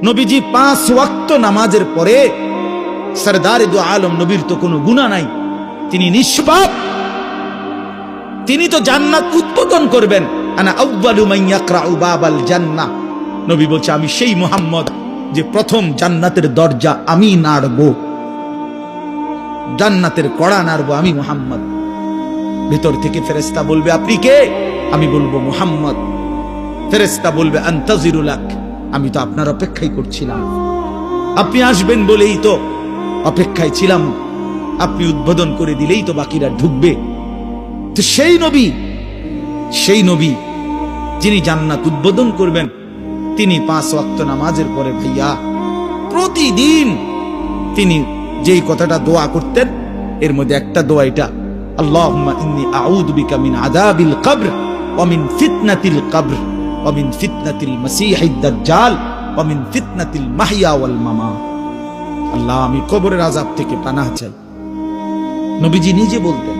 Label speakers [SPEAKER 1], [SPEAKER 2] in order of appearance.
[SPEAKER 1] নবীজি 5 ওয়াক্ত নামাজের পরে সরদারে দু আলম নবীর তো কোনো গুনাহ নাই, তিনি নিষ্পাপ, তিনি তো জান্নাত উদ্বোধন করবেন। আনা আউয়ালু মান ইয়াকরাউ বাবাল জান্নাহ, নবী বলছে আমি সেই মুহাম্মদ যে প্রথম জান্নাতের দরজা আমি নাড়বো, জান্নাতের কড়া নাড়বো আমি মুহাম্মদ। ভিতর থেকে ফেরেশতা বলবে আপনি কে? আমি বলবো মুহাম্মদ। ফেরেশতা বলবে আনতাজিরু লাক, আমি তো আপনার অপেক্ষাই করছিলাম, আপনি আসবেন বলেই তো অপেক্ষায় ছিলাম, আপনি উদ্বোধন করে দিলেই তো বাকিরা ঢুকবে। তো সেই নবী যিনি জান্নাত উদ্বোধন করবেন, তিনি 5 ওয়াক্ত নামাজের পরে ভাইয়া প্রতিদিন তিনি যেই কথাটা দোয়া করতেন, এর মধ্যে একটা দোয়া এটা, আল্লাহুম্মা ইন্নী আউযু বিকা মিন আযাবিল কবর ওয়া মিন ফিতনাতিল কবর ওয়া মিন ফিতনাতিল মাসীহিদ দাজ্জাল ওয়া মিন ফিতনাতিল মাহইয়া ওয়াল মামাত। আল্লাহ আমি কবরের আযাব থেকে পানাহ চাই। নবীজি নিজে বলতেন